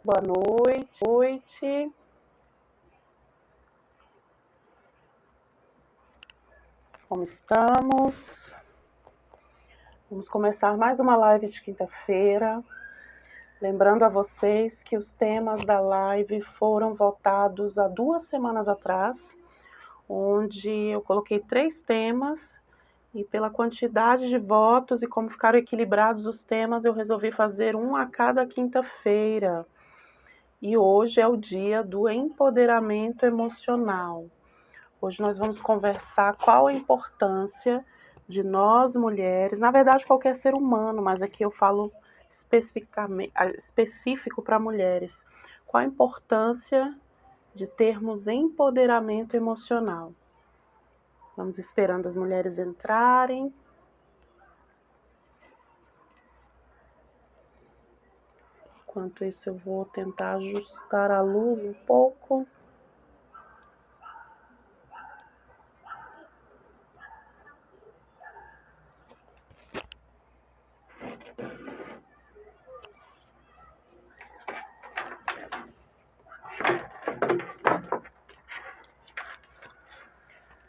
Boa noite. Como estamos? Vamos começar mais uma live de quinta-feira. Lembrando a vocês que os temas da live foram votados há 2 semanas atrás, onde eu coloquei 3 temas e pela quantidade de votos e como ficaram equilibrados os temas, eu resolvi fazer um a cada quinta-feira. E hoje é o dia do empoderamento emocional. Hoje nós vamos conversar qual a importância de nós mulheres, na verdade qualquer ser humano, mas aqui eu falo específico para mulheres, qual a importância de termos empoderamento emocional. Vamos esperando as mulheres entrarem. Enquanto isso eu vou tentar ajustar a luz um pouco.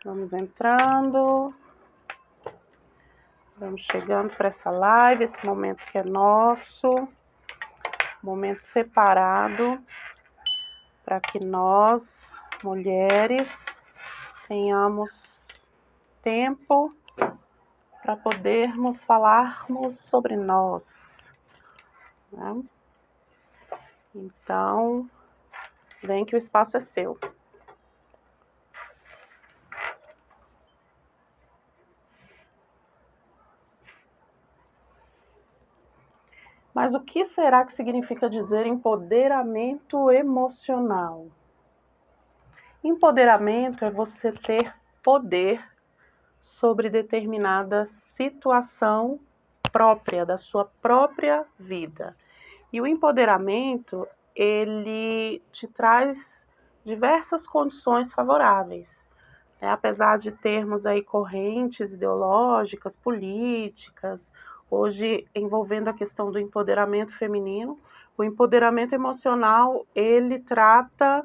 Vamos entrando, vamos chegando para essa live, esse momento que é nosso, momento separado, para que nós, mulheres, tenhamos tempo para podermos falarmos sobre nós, né? Então, vem que o espaço é seu. Mas o que será que significa dizer empoderamento emocional? Empoderamento é você ter poder sobre determinada situação própria, da sua própria vida. E o empoderamento, ele te traz diversas condições favoráveis, né? Apesar de termos aí correntes ideológicas, políticas, hoje envolvendo a questão do empoderamento feminino, o empoderamento emocional, ele trata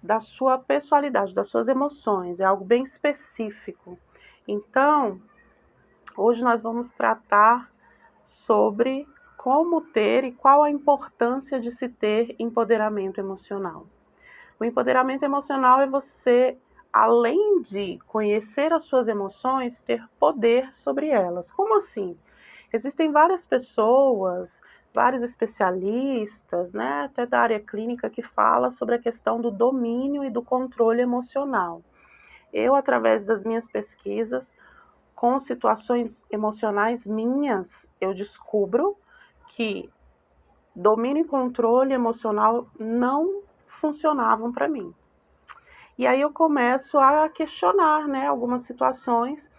da sua pessoalidade, das suas emoções, é algo bem específico. Então, hoje nós vamos tratar sobre como ter e qual a importância de se ter empoderamento emocional. O empoderamento emocional é você, além de conhecer as suas emoções, ter poder sobre elas. Como assim? Existem várias pessoas, vários especialistas, né, até da área clínica, que fala sobre a questão do domínio e do controle emocional. Eu, através das minhas pesquisas, com situações emocionais minhas, eu descubro que domínio e controle emocional não funcionavam para mim. E aí eu começo a questionar, né, algumas situações.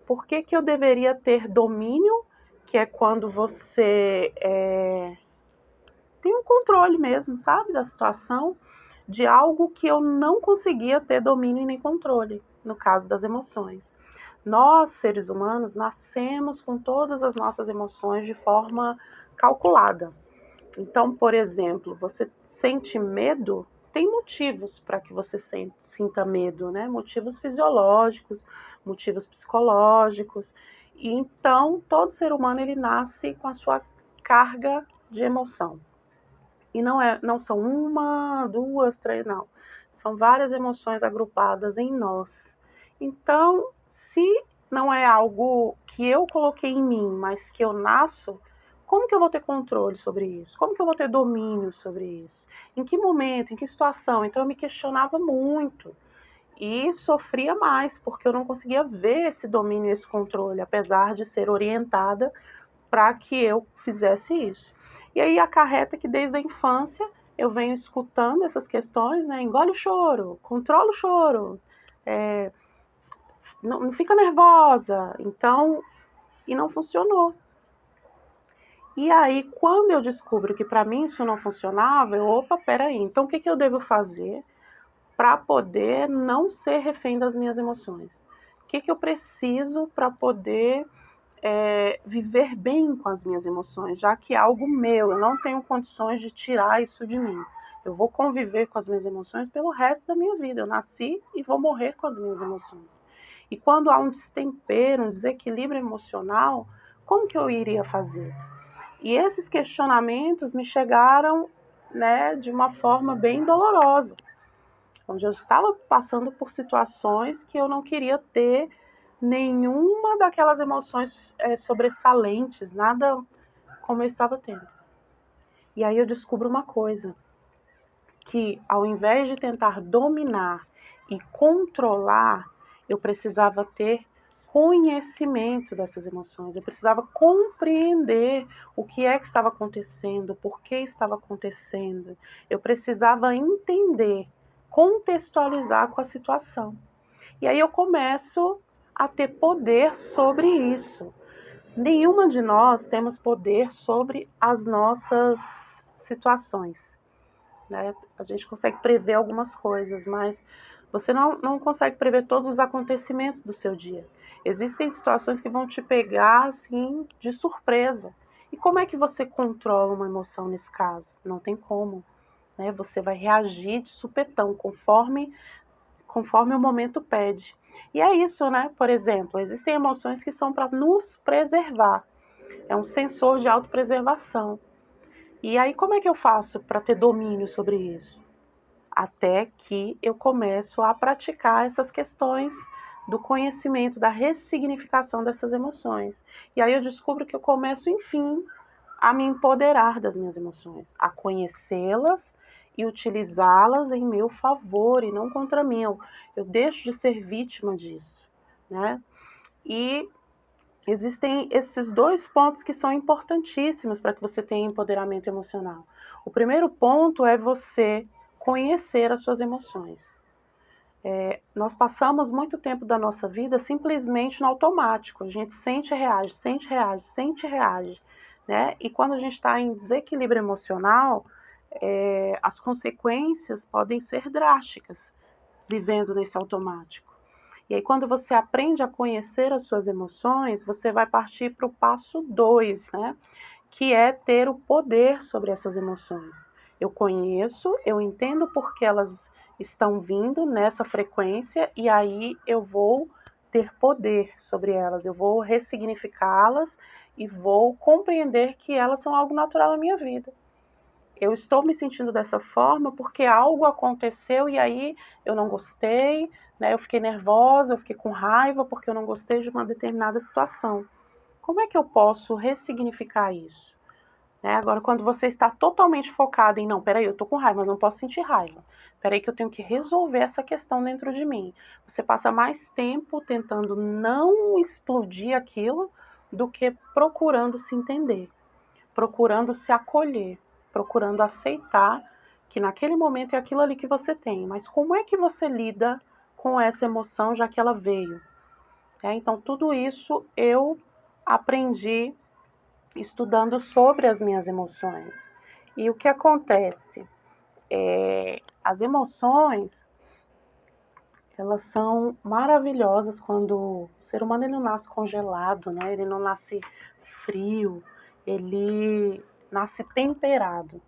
Por que eu deveria ter domínio, que é quando você tem um controle mesmo, sabe, da situação, de algo que eu não conseguia ter domínio nem controle, no caso das emoções. Nós, seres humanos, nascemos com todas as nossas emoções de forma calculada. Então, por exemplo, você sente medo, tem motivos para que você sinta medo, né? Motivos fisiológicos, motivos psicológicos. E então, todo ser humano ele nasce com a sua carga de emoção. E não são 1, 2, 3, não. São várias emoções agrupadas em nós. Então, se não é algo que eu coloquei em mim, mas que eu nasço, como que eu vou ter controle sobre isso? Como que eu vou ter domínio sobre isso? Em que momento, em que situação? Então eu me questionava muito e sofria mais, porque eu não conseguia ver esse domínio, esse controle, apesar de ser orientada para que eu fizesse isso. E aí acarreta que desde a infância eu venho escutando essas questões, né? Engole o choro, controla o choro, não fica nervosa. Então, e não funcionou. E aí, quando eu descubro que para mim isso não funcionava, opa, peraí, então o que eu devo fazer para poder não ser refém das minhas emoções? O que eu preciso para poder viver bem com as minhas emoções, já que é algo meu, eu não tenho condições de tirar isso de mim. Eu vou conviver com as minhas emoções pelo resto da minha vida. Eu nasci e vou morrer com as minhas emoções. E quando há um destempero, um desequilíbrio emocional, como que eu iria fazer? E esses questionamentos me chegaram, né, de uma forma bem dolorosa, onde eu estava passando por situações que eu não queria ter nenhuma daquelas emoções sobressalentes, nada como eu estava tendo. E aí eu descubro uma coisa, que ao invés de tentar dominar e controlar, eu precisava ter conhecimento dessas emoções, eu precisava compreender o que é que estava acontecendo, por que estava acontecendo, eu precisava entender, contextualizar com a situação. E aí eu começo a ter poder sobre isso. Nenhuma de nós temos poder sobre as nossas situações, né? A gente consegue prever algumas coisas, mas você não consegue prever todos os acontecimentos do seu dia. Existem situações que vão te pegar assim de surpresa. E como é que você controla uma emoção nesse caso? Não tem como, né? Você vai reagir de supetão, conforme o momento pede. E é isso, né? Por exemplo, existem emoções que são para nos preservar. É um sensor de autopreservação. E aí, como é que eu faço para ter domínio sobre isso? Até que eu começo a praticar essas questões do conhecimento, da ressignificação dessas emoções. E aí eu descubro que eu começo, enfim, a me empoderar das minhas emoções, a conhecê-las e utilizá-las em meu favor e não contra mim. Eu deixo de ser vítima disso, né? E existem esses dois pontos que são importantíssimos para que você tenha empoderamento emocional. O primeiro ponto é você conhecer as suas emoções. Nós passamos muito tempo da nossa vida simplesmente no automático. A gente sente e reage, sente e reage, sente e reage, né? E quando a gente está em desequilíbrio emocional, as consequências podem ser drásticas vivendo nesse automático. E aí, quando você aprende a conhecer as suas emoções, você vai partir para o passo 2, né? Que é ter o poder sobre essas emoções. Eu conheço, eu entendo por que elas estão vindo nessa frequência e aí eu vou ter poder sobre elas, eu vou ressignificá-las e vou compreender que elas são algo natural na minha vida. Eu estou me sentindo dessa forma porque algo aconteceu e aí eu não gostei, né? Eu fiquei nervosa, eu fiquei com raiva porque eu não gostei de uma determinada situação. Como é que eu posso ressignificar isso? Né? Agora, quando você está totalmente focado em, não, peraí, eu tô com raiva, mas não posso sentir raiva. Peraí que eu tenho que resolver essa questão dentro de mim. Você passa mais tempo tentando não explodir aquilo do que procurando se entender, procurando se acolher, procurando aceitar que naquele momento é aquilo ali que você tem. Mas como é que você lida com essa emoção já que ela veio? Então, tudo isso eu aprendi estudando sobre as minhas emoções. E o que acontece? As emoções, elas são maravilhosas quando o ser humano ele não nasce congelado, né? Ele não nasce frio, ele nasce temperado.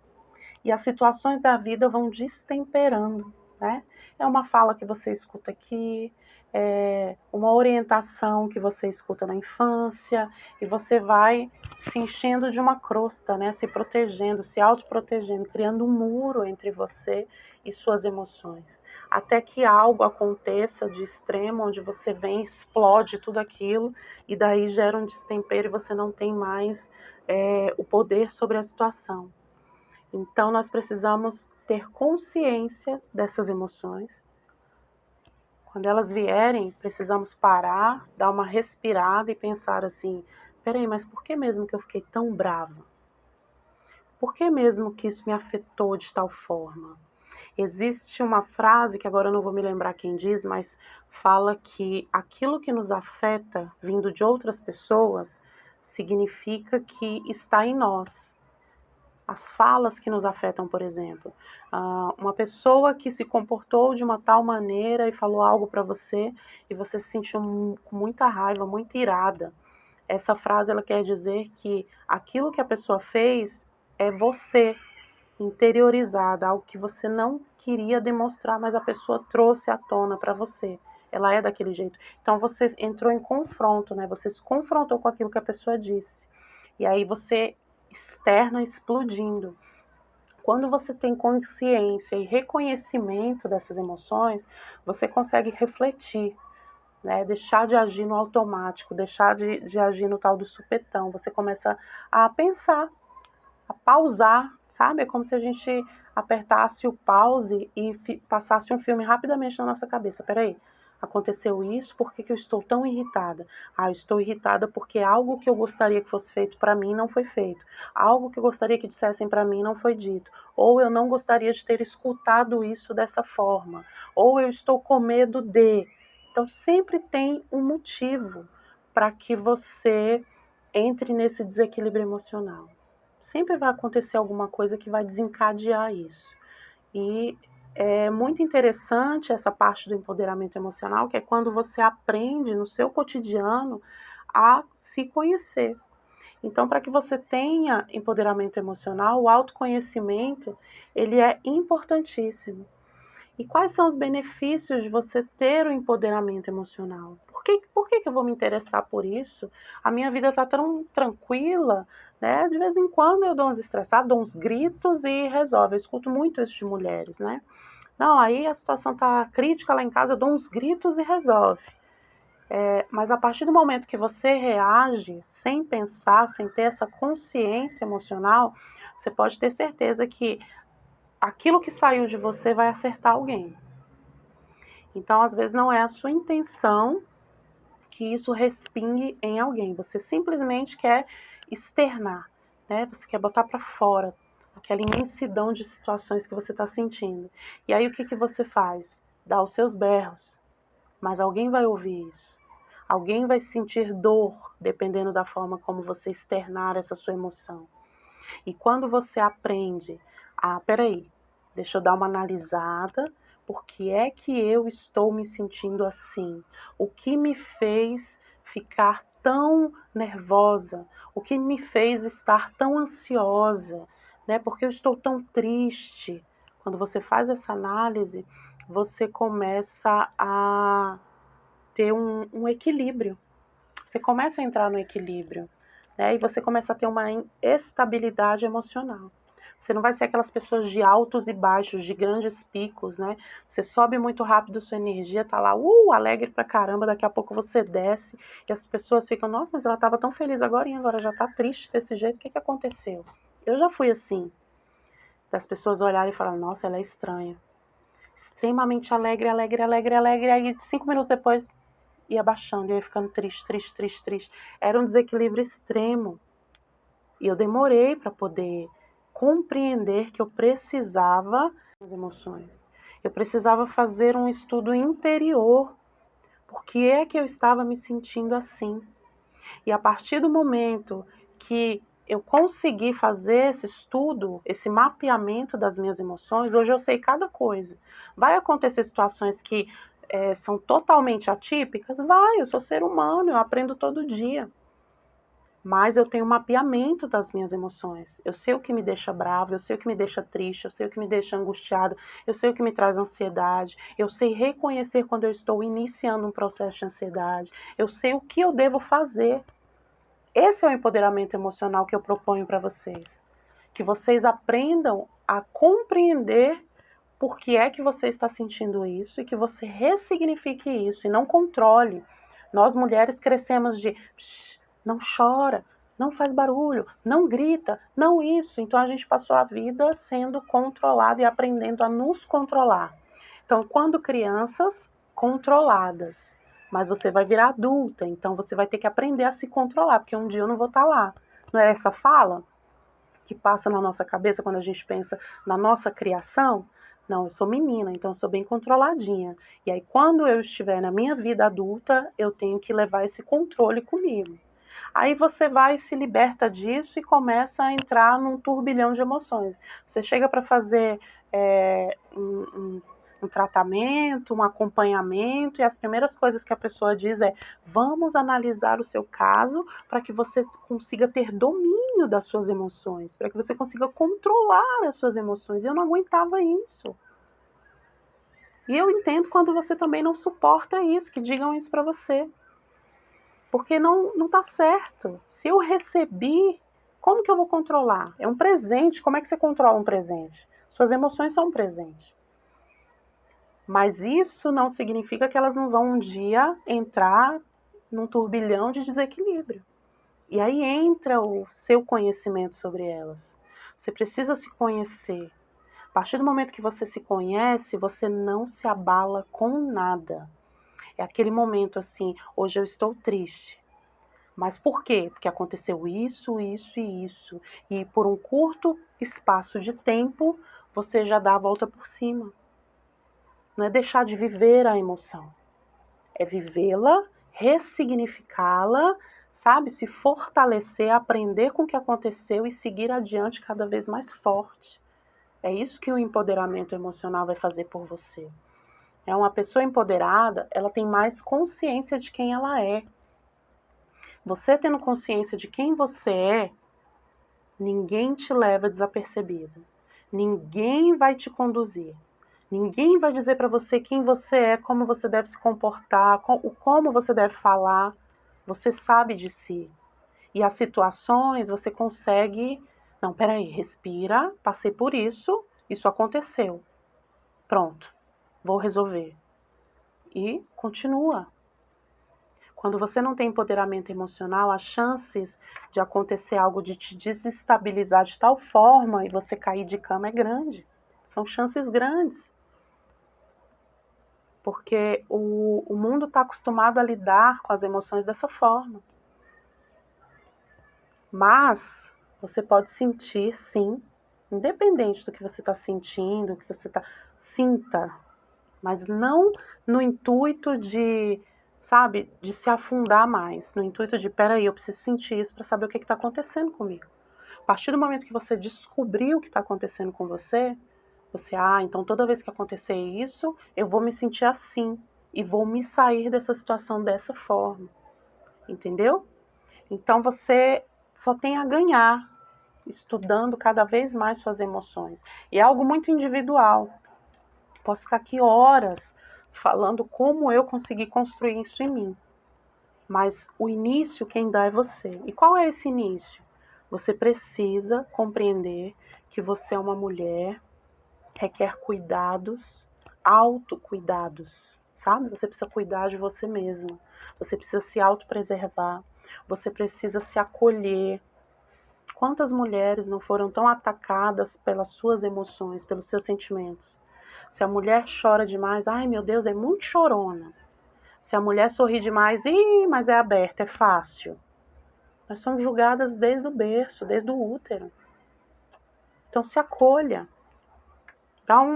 E as situações da vida vão destemperando, né? É uma fala que você escuta aqui, é uma orientação que você escuta na infância, e você vai se enchendo de uma crosta, né? Se protegendo, se autoprotegendo, criando um muro entre você e suas emoções. Até que algo aconteça de extremo, onde você vem, explode tudo aquilo, e daí gera um destempero e você não tem mais o poder sobre a situação. Então, nós precisamos ter consciência dessas emoções. Quando elas vierem, precisamos parar, dar uma respirada e pensar assim: peraí, mas por que mesmo que eu fiquei tão brava? Por que mesmo que isso me afetou de tal forma? Existe uma frase que agora eu não vou me lembrar quem diz, mas fala que aquilo que nos afeta vindo de outras pessoas significa que está em nós. As falas que nos afetam, por exemplo. Uma pessoa que se comportou de uma tal maneira e falou algo para você e você se sentiu com muita raiva, muito irada. Essa frase ela quer dizer que aquilo que a pessoa fez é você interiorizada, algo que você não queria demonstrar, mas a pessoa trouxe à tona para você. Ela é daquele jeito. Então você entrou em confronto, né? Você se confrontou com aquilo que a pessoa disse. E aí você externa explodindo. Quando você tem consciência e reconhecimento dessas emoções, você consegue refletir, né? Deixar de agir no automático, deixar de agir no tal do supetão. Você começa a pensar, a pausar, sabe? É como se a gente apertasse o pause e passasse um filme rapidamente na nossa cabeça. Peraí, aconteceu isso, por que eu estou tão irritada? Ah, eu estou irritada porque algo que eu gostaria que fosse feito para mim não foi feito. Algo que eu gostaria que dissessem para mim não foi dito. Ou eu não gostaria de ter escutado isso dessa forma. Ou eu estou com medo de. Então sempre tem um motivo para que você entre nesse desequilíbrio emocional. Sempre vai acontecer alguma coisa que vai desencadear isso. E é muito interessante essa parte do empoderamento emocional, que é quando você aprende no seu cotidiano a se conhecer. Então, para que você tenha empoderamento emocional, o autoconhecimento, ele é importantíssimo. E quais são os benefícios de você ter o empoderamento emocional? Por que eu vou me interessar por isso? A minha vida está tão tranquila, né? De vez em quando eu dou umas estressadas, dou uns gritos e resolve. Eu escuto muito isso de mulheres, né? Não, aí a situação está crítica lá em casa, eu dou uns gritos e resolve. Mas a partir do momento que você reage sem pensar, sem ter essa consciência emocional, você pode ter certeza que aquilo que saiu de você vai acertar alguém. Então, às vezes, não é a sua intenção que isso respingue em alguém. Você simplesmente quer externar, né? Você quer botar para fora aquela imensidão de situações que você está sentindo. E aí, o que você faz? Dá os seus berros, mas alguém vai ouvir isso. Alguém vai sentir dor, dependendo da forma como você externar essa sua emoção. E quando você aprende, peraí, deixa eu dar uma analisada, por que é que eu estou me sentindo assim? O que me fez ficar tão nervosa? O que me fez estar tão ansiosa? Né? Por que eu estou tão triste? Quando você faz essa análise, você começa a ter um equilíbrio. Você começa a entrar no equilíbrio, né? E você começa a ter uma estabilidade emocional. Você não vai ser aquelas pessoas de altos e baixos, de grandes picos, né? Você sobe muito rápido, sua energia tá lá, alegre pra caramba, daqui a pouco você desce e as pessoas ficam, nossa, mas ela estava tão feliz agora já tá triste desse jeito, o que aconteceu? Eu já fui assim, das pessoas olharem e falarem, nossa, ela é estranha. Extremamente alegre, alegre, alegre, alegre, aí 5 minutos depois ia baixando, eu ia ficando triste, triste, triste, triste. Era um desequilíbrio extremo. E eu demorei para poder compreender que eu precisava das emoções. Eu precisava fazer um estudo interior. Por que é que eu estava me sentindo assim? E a partir do momento que eu consegui fazer esse estudo, esse mapeamento das minhas emoções, hoje eu sei cada coisa. Vai acontecer situações que são totalmente atípicas? Vai, eu sou ser humano, eu aprendo todo dia. Mas eu tenho um mapeamento das minhas emoções. Eu sei o que me deixa bravo, eu sei o que me deixa triste, eu sei o que me deixa angustiado, eu sei o que me traz ansiedade, eu sei reconhecer quando eu estou iniciando um processo de ansiedade, eu sei o que eu devo fazer. Esse é o empoderamento emocional que eu proponho para vocês. Que vocês aprendam a compreender por que é que você está sentindo isso e que você ressignifique isso e não controle. Nós mulheres crescemos de não chora, não faz barulho, não grita, não isso. Então a gente passou a vida sendo controlada e aprendendo a nos controlar. Então, quando crianças, controladas. Mas você vai virar adulta, então você vai ter que aprender a se controlar, porque um dia eu não vou estar lá. Não é essa fala que passa na nossa cabeça quando a gente pensa na nossa criação? Não, eu sou menina, então eu sou bem controladinha. E aí, quando eu estiver na minha vida adulta, eu tenho que levar esse controle comigo. Aí você vai, se liberta disso e começa a entrar num turbilhão de emoções. Você chega para fazer um tratamento, um acompanhamento, e as primeiras coisas que a pessoa diz é: vamos analisar o seu caso para que você consiga ter domínio das suas emoções, para que você consiga controlar as suas emoções. E eu não aguentava isso. E eu entendo quando você também não suporta isso, que digam isso para você. Porque não tá certo. Se eu recebi, como que eu vou controlar? É um presente, como é que você controla um presente? Suas emoções são um presente. Mas isso não significa que elas não vão um dia entrar num turbilhão de desequilíbrio. E aí entra o seu conhecimento sobre elas. Você precisa se conhecer. A partir do momento que você se conhece, você não se abala com nada. É aquele momento assim: hoje eu estou triste. Mas por quê? Porque aconteceu isso, isso e isso. E por um curto espaço de tempo, você já dá a volta por cima. Não é deixar de viver a emoção. É vivê-la, ressignificá-la, sabe? Se fortalecer, aprender com o que aconteceu e seguir adiante cada vez mais forte. É isso que o empoderamento emocional vai fazer por você. É uma pessoa empoderada, ela tem mais consciência de quem ela é. Você tendo consciência de quem você é, ninguém te leva desapercebido. Ninguém vai te conduzir. Ninguém vai dizer para você quem você é, como você deve se comportar, como você deve falar. Você sabe de si. E as situações você consegue. Não, peraí, respira, passei por isso aconteceu. Pronto, vou resolver. E continua. Quando você não tem empoderamento emocional, as chances de acontecer algo de te desestabilizar de tal forma e você cair de cama é grande. São chances grandes. Porque o mundo está acostumado a lidar com as emoções dessa forma. Mas você pode sentir, sim, independente do que você está sentindo, do que você está... Sinta, mas não no intuito de, sabe, de se afundar mais, no intuito de, peraí, eu preciso sentir isso para saber o que está acontecendo comigo. A partir do momento que você descobrir o que está acontecendo com você, então toda vez que acontecer isso, eu vou me sentir assim e vou me sair dessa situação dessa forma, entendeu? Então você só tem a ganhar estudando cada vez mais suas emoções. E é algo muito individual. Posso ficar aqui horas falando como eu consegui construir isso em mim. Mas o início quem dá é você. E qual é esse início? Você precisa compreender que você é uma mulher, requer cuidados, autocuidados, sabe? Você precisa cuidar de você mesma. Você precisa se autopreservar. Você precisa se acolher. Quantas mulheres não foram tão atacadas pelas suas emoções, pelos seus sentimentos? Se a mulher chora demais, ai meu Deus, é muito chorona. Se a mulher sorri demais, mas é aberta, é fácil. Nós somos julgadas desde o berço, desde o útero. Então se acolha.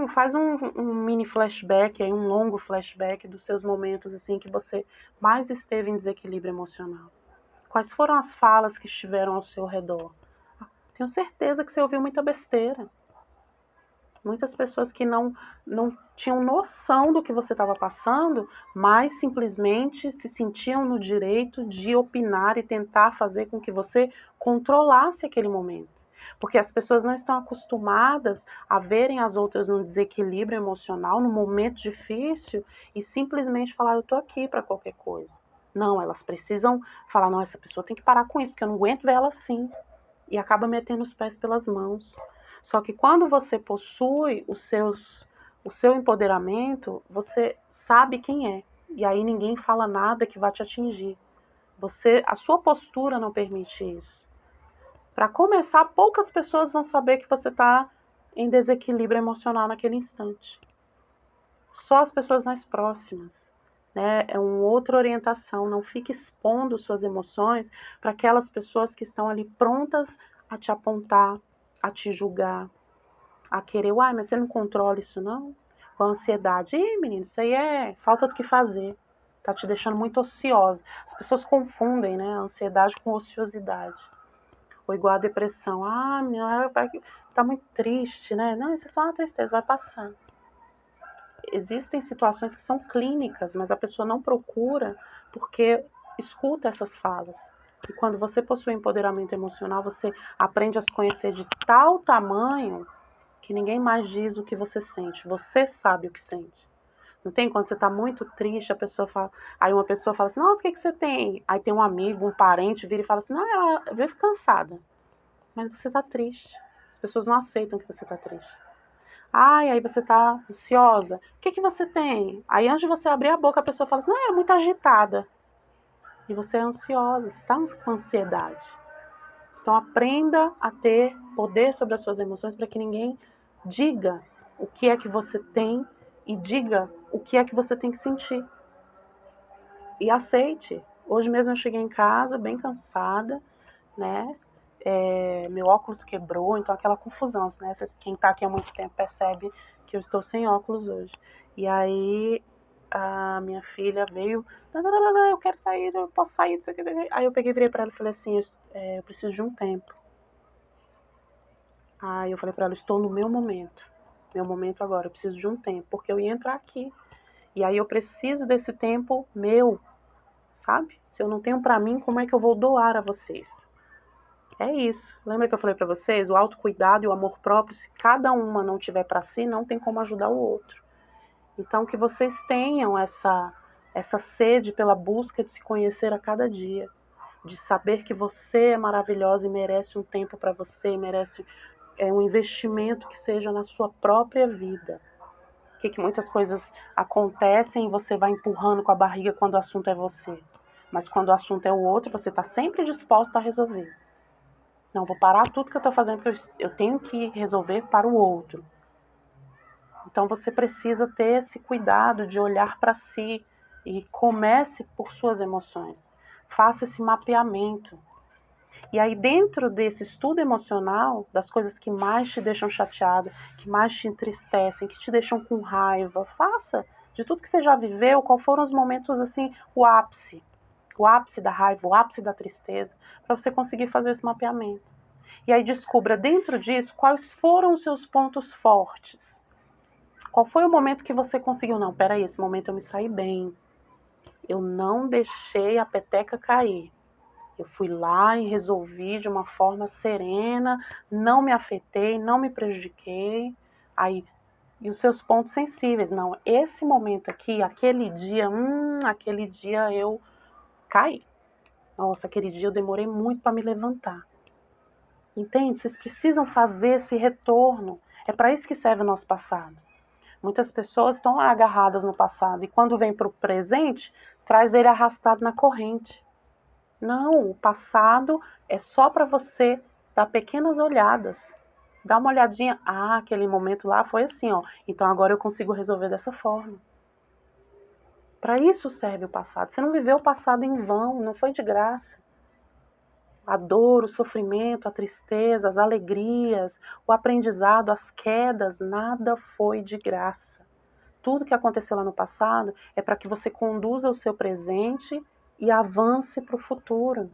Faz um mini flashback, um longo flashback dos seus momentos assim que você mais esteve em desequilíbrio emocional. Quais foram as falas que estiveram ao seu redor? Tenho certeza que você ouviu muita besteira. Muitas pessoas que não tinham noção do que você estava passando, mas simplesmente se sentiam no direito de opinar e tentar fazer com que você controlasse aquele momento. Porque as pessoas não estão acostumadas a verem as outras num desequilíbrio emocional, num momento difícil, e simplesmente falar: eu tô aqui para qualquer coisa. Não, elas precisam falar: não, essa pessoa tem que parar com isso, porque eu não aguento ver ela assim. E acaba metendo os pés pelas mãos. Só que quando você possui o seu empoderamento, você sabe quem é. E aí ninguém fala nada que vá te atingir. A sua postura não permite isso. Para começar, poucas pessoas vão saber que você está em desequilíbrio emocional naquele instante. Só as pessoas mais próximas. Né? É uma outra orientação. Não fique expondo suas emoções para aquelas pessoas que estão ali prontas a te apontar, a te julgar, a querer, mas você não controla isso não? Com a ansiedade, menino, isso aí é falta do que fazer, tá te deixando muito ociosa. As pessoas confundem, né, a ansiedade com ociosidade. Ou igual a depressão, menina, tá muito triste, né? Não, isso é só uma tristeza, vai passar. existem situações que são clínicas, mas a pessoa não procura porque escuta essas falas. E quando você possui empoderamento emocional, você aprende a se conhecer de tal tamanho que ninguém mais diz o que você sente. Você sabe o que sente. Não tem? Quando você está muito triste, a pessoa fala. Aí uma pessoa fala assim, nossa, o que você tem? Aí tem um amigo, um parente, vira e fala assim, não, ela vive cansada. Mas você está triste. As pessoas não aceitam que você está triste. Ai, aí você está ansiosa. O que você tem? Aí antes de você abrir a boca, a pessoa fala assim, não, é muito agitada. E você é ansiosa, você está com ansiedade. Então aprenda a ter poder sobre as suas emoções para que ninguém diga o que é que você tem e diga o que é que você tem que sentir. E aceite. Hoje mesmo eu cheguei em casa bem cansada, né? Meu óculos quebrou, então aquela confusão, né? Quem tá aqui há muito tempo percebe que eu estou sem óculos hoje. E aí a minha filha veio, não, eu quero sair, eu posso sair, não sei o que. Aí eu peguei e virei pra ela e falei assim, eu preciso de um tempo. Aí eu falei pra ela, estou no meu momento agora, eu preciso de um tempo, porque eu ia entrar aqui. E aí eu preciso desse tempo meu, sabe? Se eu não tenho pra mim, como é que eu vou doar a vocês? É isso. Lembra que eu falei pra vocês? O autocuidado e o amor próprio, se cada uma não tiver pra si, não tem como ajudar o outro. Então que vocês tenham essa sede pela busca de se conhecer a cada dia, de saber que você é maravilhosa e merece um tempo pra você, merece um investimento que seja na sua própria vida. Que muitas coisas acontecem e você vai empurrando com a barriga quando o assunto é você. Mas quando o assunto é o outro, você está sempre disposta a resolver. Não, vou parar tudo que eu estou fazendo porque eu tenho que resolver para o outro. Então você precisa ter esse cuidado de olhar para si e comece por suas emoções. Faça esse mapeamento. E aí dentro desse estudo emocional, das coisas que mais te deixam chateado, que mais te entristecem, que te deixam com raiva, faça de tudo que você já viveu, qual foram os momentos assim, o ápice da raiva, o ápice da tristeza, para você conseguir fazer esse mapeamento. E aí descubra dentro disso quais foram os seus pontos fortes. Qual foi o momento que você conseguiu? Não, peraí, esse momento eu me saí bem. Eu não deixei a peteca cair. Eu fui lá e resolvi de uma forma serena, não me afetei, não me prejudiquei. Aí, e os seus pontos sensíveis? Não, esse momento aqui, aquele dia eu caí. Nossa, aquele dia eu demorei muito para me levantar. Entende? Vocês precisam fazer esse retorno. É para isso que serve o nosso passado. Muitas pessoas estão agarradas no passado e quando vem para o presente, traz ele arrastado na corrente. Não, o passado é só para você dar pequenas olhadas. Dá uma olhadinha, aquele momento lá foi assim, ó. Então agora eu consigo resolver dessa forma. Para isso serve o passado. Você não viveu o passado em vão, não foi de graça. A dor, o sofrimento, a tristeza, as alegrias, o aprendizado, as quedas, nada foi de graça. Tudo que aconteceu lá no passado é para que você conduza o seu presente e avance para o futuro.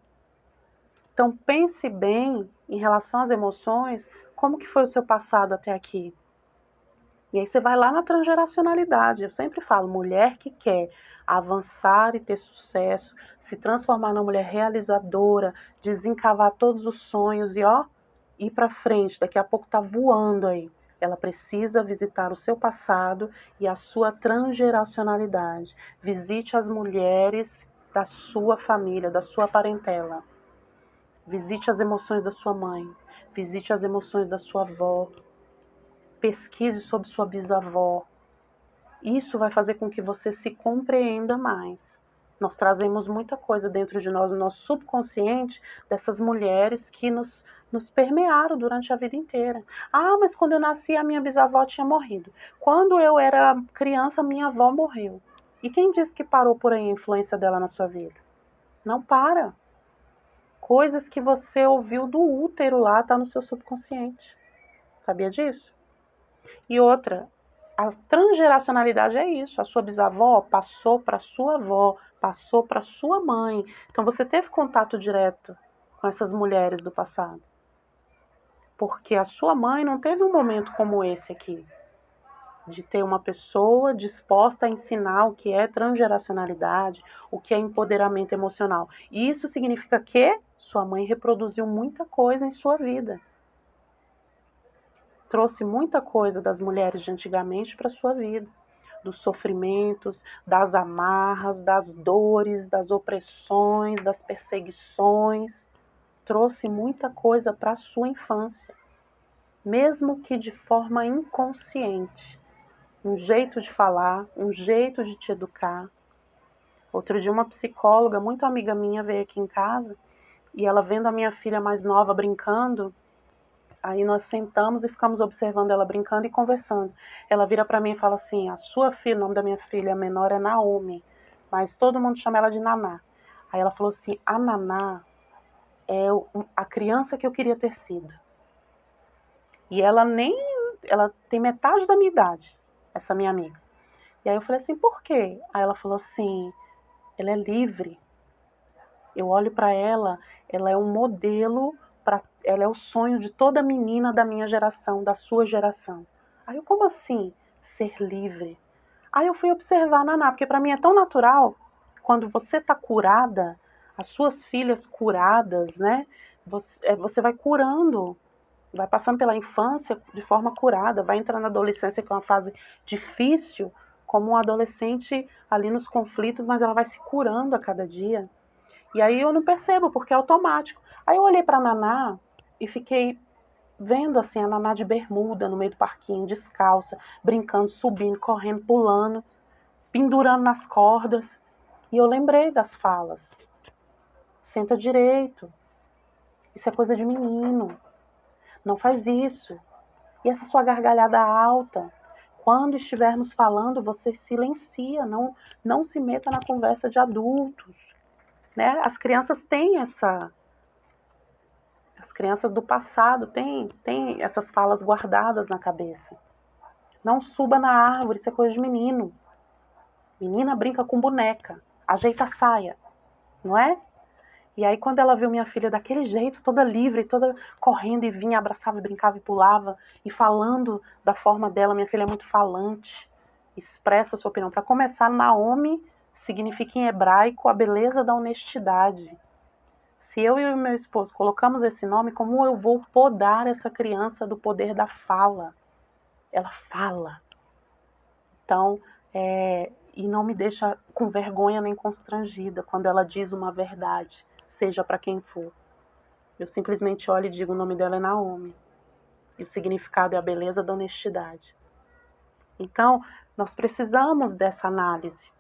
Então pense bem em relação às emoções, como que foi o seu passado até aqui. E aí você vai lá na transgeracionalidade. Eu sempre falo, mulher que quer avançar e ter sucesso, se transformar numa mulher realizadora, desencavar todos os sonhos e ir para frente, daqui a pouco tá voando aí. Ela precisa visitar o seu passado e a sua transgeracionalidade. Visite as mulheres da sua família, da sua parentela. Visite as emoções da sua mãe. Visite as emoções da sua avó. Pesquise sobre sua bisavó. Isso vai fazer com que você se compreenda mais. Nós trazemos muita coisa dentro de nós, no nosso subconsciente, dessas mulheres que nos permearam durante a vida inteira. Mas quando eu nasci, a minha bisavó tinha morrido. Quando eu era criança, minha avó morreu. E quem disse que parou por aí a influência dela na sua vida? Não para. Coisas que você ouviu do útero lá, tá no seu subconsciente. Sabia disso? E outra, a transgeracionalidade é isso. A sua bisavó passou para sua avó, passou para sua mãe. Então você teve contato direto com essas mulheres do passado. Porque a sua mãe não teve um momento como esse aqui. de ter uma pessoa disposta a ensinar o que é transgeracionalidade, o que é empoderamento emocional. E isso significa que sua mãe reproduziu muita coisa em sua vida. Trouxe muita coisa das mulheres de antigamente para a sua vida. Dos sofrimentos, das amarras, das dores, das opressões, das perseguições. Trouxe muita coisa para a sua infância. Mesmo que de forma inconsciente. Um jeito de falar, um jeito de te educar. Outro dia uma psicóloga, muito amiga minha, veio aqui em casa e ela vendo a minha filha mais nova brincando, aí nós sentamos e ficamos observando ela brincando e conversando. Ela vira para mim e fala assim, a sua filha, o nome da minha filha menor é Naomi, mas todo mundo chama ela de Naná. Aí ela falou assim, a Naná é a criança que eu queria ter sido. E ela tem metade da minha idade, essa minha amiga. E aí eu falei assim, por quê? Aí ela falou assim, ela é livre. Eu olho para ela é um modelo, ela é o sonho de toda menina da minha geração, da sua geração. Aí eu, como assim, ser livre? Aí eu fui observar a Naná, porque para mim é tão natural, quando você está curada, as suas filhas curadas, né? Você vai curando, vai passando pela infância de forma curada, vai entrando na adolescência, que é uma fase difícil, como um adolescente ali nos conflitos, mas ela vai se curando a cada dia. E aí eu não percebo, porque é automático. Aí eu olhei para a Naná e fiquei vendo assim a Naná de bermuda no meio do parquinho, descalça, brincando, subindo, correndo, pulando, pendurando nas cordas. E eu lembrei das falas. Senta direito. Isso é coisa de menino. Não faz isso. E essa sua gargalhada alta. Quando estivermos falando, você silencia, não se meta na conversa de adultos. Né? As crianças têm as crianças do passado têm essas falas guardadas na cabeça. Não suba na árvore, isso é coisa de menino. Menina brinca com boneca, ajeita a saia, não é? E aí quando ela viu minha filha daquele jeito, toda livre, toda correndo e vinha, abraçava, brincava e pulava, e falando da forma dela, minha filha é muito falante, expressa a sua opinião. Para começar, Naomi significa em hebraico a beleza da honestidade. Se eu e o meu esposo colocamos esse nome, como eu vou podar essa criança do poder da fala? Ela fala. Então, e não me deixa com vergonha nem constrangida quando ela diz uma verdade, seja para quem for. Eu simplesmente olho e digo, o nome dela é Naomi. E o significado é a beleza da honestidade. Então, nós precisamos dessa análise.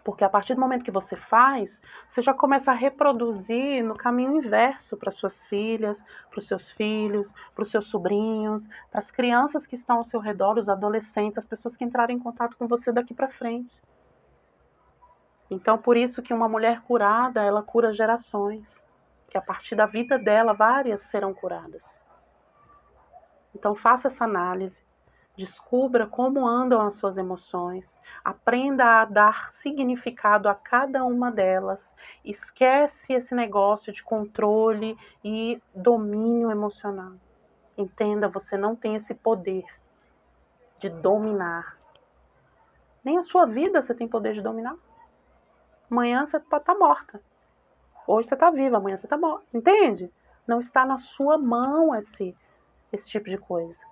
Porque a partir do momento que você faz, você já começa a reproduzir no caminho inverso para suas filhas, para os seus filhos, para os seus sobrinhos, para as crianças que estão ao seu redor, os adolescentes, as pessoas que entrarem em contato com você daqui para frente. Então, por isso que uma mulher curada, ela cura gerações. Que a partir da vida dela, várias serão curadas. Então, faça essa análise. Descubra como andam as suas emoções, aprenda a dar significado a cada uma delas, esquece esse negócio de controle e domínio emocional. Entenda, você não tem esse poder de dominar. Nem a sua vida você tem poder de dominar. Amanhã você pode estar morta. Hoje você está viva, amanhã você está morta. Entende? Não está na sua mão esse tipo de coisa.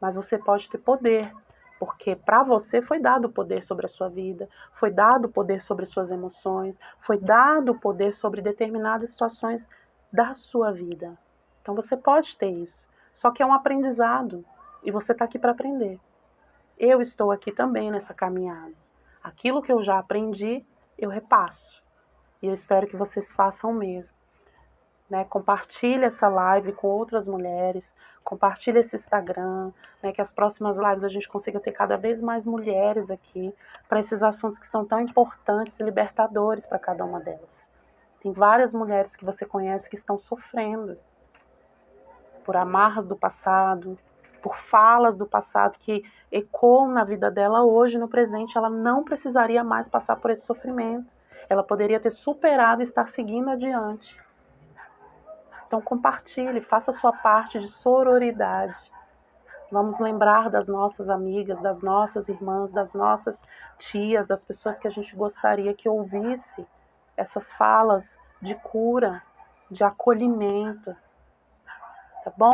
Mas você pode ter poder, porque para você foi dado o poder sobre a sua vida, foi dado o poder sobre suas emoções, foi dado o poder sobre determinadas situações da sua vida. Então você pode ter isso, só que é um aprendizado e você está aqui para aprender. Eu estou aqui também nessa caminhada. Aquilo que eu já aprendi, eu repasso. E eu espero que vocês façam o mesmo. Né, compartilhe essa live com outras mulheres, compartilhe esse Instagram, né, que as próximas lives a gente consiga ter cada vez mais mulheres aqui para esses assuntos que são tão importantes e libertadores para cada uma delas. Tem várias mulheres que você conhece que estão sofrendo por amarras do passado, por falas do passado que ecoam na vida dela hoje, no presente. Ela não precisaria mais passar por esse sofrimento. Ela poderia ter superado e estar seguindo adiante. Então compartilhe, faça a sua parte de sororidade. Vamos lembrar das nossas amigas, das nossas irmãs, das nossas tias, das pessoas que a gente gostaria que ouvisse essas falas de cura, de acolhimento, tá bom?